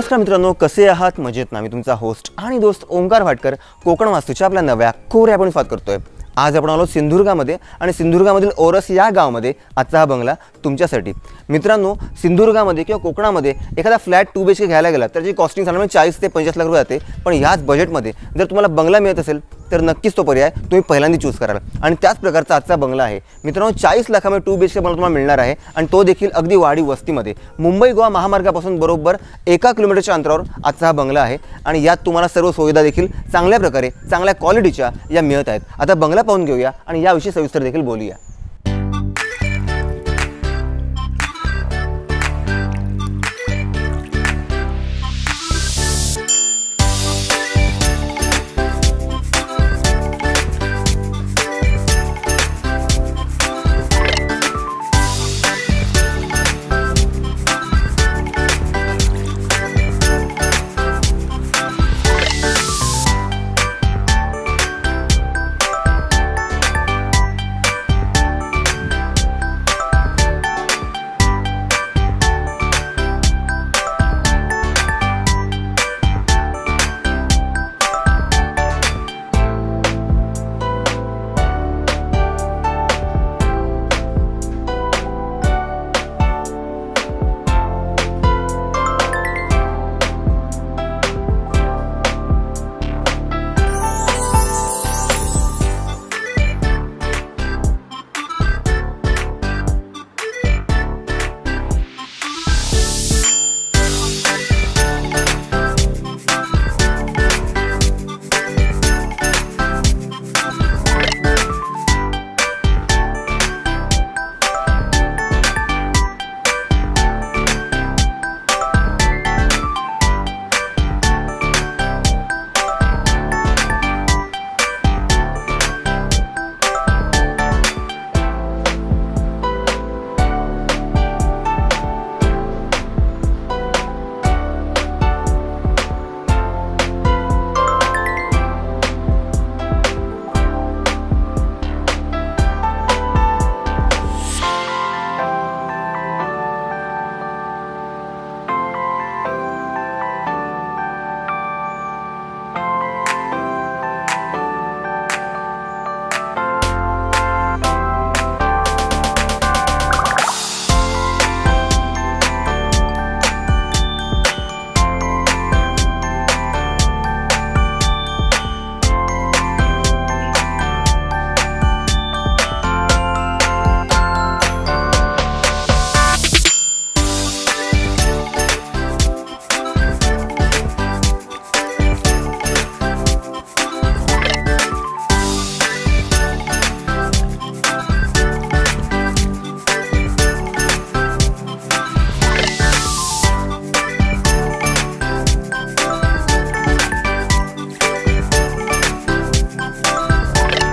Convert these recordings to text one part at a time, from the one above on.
नमस्कार मित्रांनो, कसे आहात? मजेत ना? मी तुमचा होस्ट आणि दोस्त ओंकार भाटकर कोकण वास्तूच्या आपल्या नव्या कोऱ्या आपण स्वागत करतोय। आज आपण आलो सिंधुदुर्गामध्ये आणि सिंधुदुर्गामधील ओरस या गावामध्ये आजचा हा बंगला तुमच्यासाठी। मित्रांनो, सिंधुदुर्गामध्ये किंवा कोकणामध्ये एखादा फ्लॅट 2 BHK घ्यायला गेला तर जी कॉस्टिंग साधारण 40 ते 50 लाख रुपये जाते, पण याच बजेटमध्ये जर तुम्हाला बंगला मिळत असेल तर नक्कीच तो पर्याय तुम्ही पहिल्यांदा चूज कराल आणि त्याच प्रकारचा आजचा बंगला आहे। मित्रांनो, 40 लाखामध्ये 2 BHK बंगला तुम्हाला मिळणार आहे आणि तो देखील अगदी वाडी वस्तीमध्ये मुंबई गोवा महामार्गापासून बरोबर 1 किलोमीटरच्या अंतरावर आजचा हा बंगला आहे आणि यात तुम्हाला सर्व सुविधा देखील चांगल्या प्रकारे चांगल्या क्वालिटीच्या या मिळत आहेत। आता बंगला पाहून घेऊया आणि याविषयी सविस्तर देखील बोलूया।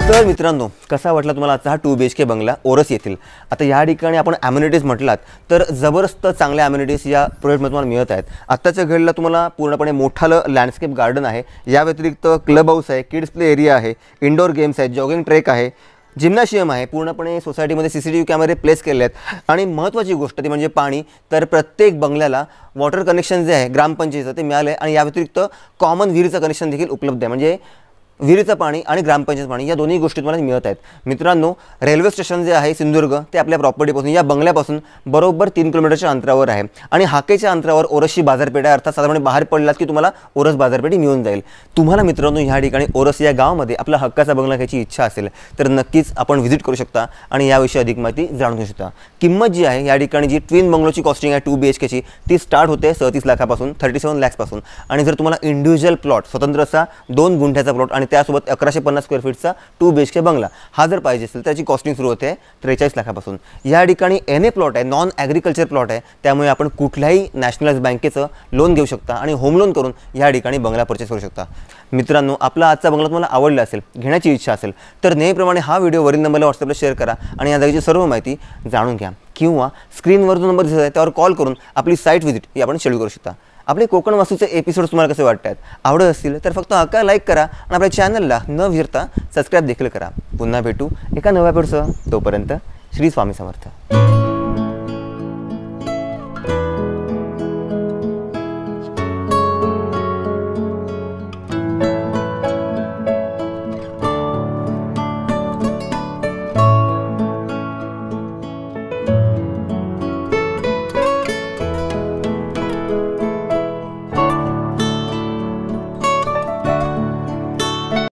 तर मित्रांनो, कसा वाटला तुम्हाला आजचा हा 2 BHK बंगला ओरस येथील? आता या ठिकाणी आपण ॲम्युनिटीज म्हटलात तर जबरदस्त चांगल्या ॲम्युनिटीज या प्रोजेक्टमध्ये तुम्हाला मिळत आहेत। आत्ताच्या घडीला तुम्हाला पूर्णपणे मोठालं लँडस्केप गार्डन आहे, या व्यतिरिक्त क्लब हाऊस आहे, किड्स प्ले एरिया आहे, इंडोर गेम्स आहेत, जॉगिंग ट्रेक आहे, जिम्नॅशियम आहे, पूर्णपणे सोसायटीमध्ये CCTV कॅमेरे प्लेस केले आहेत आणि महत्त्वाची गोष्ट ती म्हणजे पाणी। तर प्रत्येक बंगल्याला वॉटर कनेक्शन जे आहे ग्रामपंचायतीचं ते मिळालं आहे आणि या व्यतिरिक्त कॉमन विहिरीचं कनेक्शन देखील उपलब्ध आहे, म्हणजे विहिरीचं पाणी आणि ग्रामपंचायत पाणी या दोन्ही गोष्टी तुम्हाला मिळत आहेत। मित्रांनो, रेल्वे स्टेशन जे आहे सिंधुदुर्ग ते आपल्या प्रॉपर्टीपासून या बंगल्यापासून बरोबर 3 किलोमीटरच्या अंतरावर आहे आणि हाकेच्या अंतरावर ओरसची बाजारपेठ आहे, अर्थात साधारण बाहेर पडलात की तुम्हाला ओरस बाजारपेठी मिळून जाईल। तुम्हाला मित्रांनो ह्या ठिकाणी ओरस या गावामध्ये आपला हक्काचा बंगला घ्यायची इच्छा असेल तर नक्कीच आपण व्हिजिट करू शकता आणि याविषयी अधिक माहिती जाणून घेऊ शकता। किंमत जी आहे या ठिकाणी जी ट्विन बंगलोची कॉस्टिंग आहे 2 BHKची ती स्टार्ट होते 37 लाखापासून 37 लाखपासून आणि जर तुम्हाला इंडिव्हिज्युअल प्लॉट स्वतंत्र असा 2 गुंठ्याचा प्लॉट आणि त्यासोबत 1150 स्क्वेअर फीटचा 2 BHK बंगला हा जर पाहिजे असेल त्याची कॉस्टिंग सुरू होते 43 लाखापासून। या ठिकाणी NA प्लॉट आहे, नॉन ॲग्रिकल्चर प्लॉट आहे, त्यामुळे आपण कुठल्याही नॅशनलाइज बँकेचं लोन घेऊ शकता आणि होम लोन करून या ठिकाणी बंगला परचेस करू शकता। मित्रांनो, आपला आजचा बंगला तुम्हाला आवडला असेल, घेण्याची इच्छा असेल तर नेहमीप्रमाणे हा व्हिडिओ वरील नंबरला व्हॉट्सअपला शेअर करा आणि या जागेची सर्व माहिती जाणून घ्या किंवा स्क्रीनवर जो नंबर दिसत आहे त्यावर कॉल करून आपली साईट व्हिजिट ही आपण शेड्यूल करू शकता। आपले कोकण वास्तूचे एपिसोड्स तुम्हाला कसे वाटतात, आवडत असतील तर फक्त हक्का लाईक करा आणि आपल्या चॅनलला न विसरता सबस्क्राईब देखील करा। पुन्हा भेटू एका नव्या एपिसोडसह, तोपर्यंत श्री स्वामी समर्थ।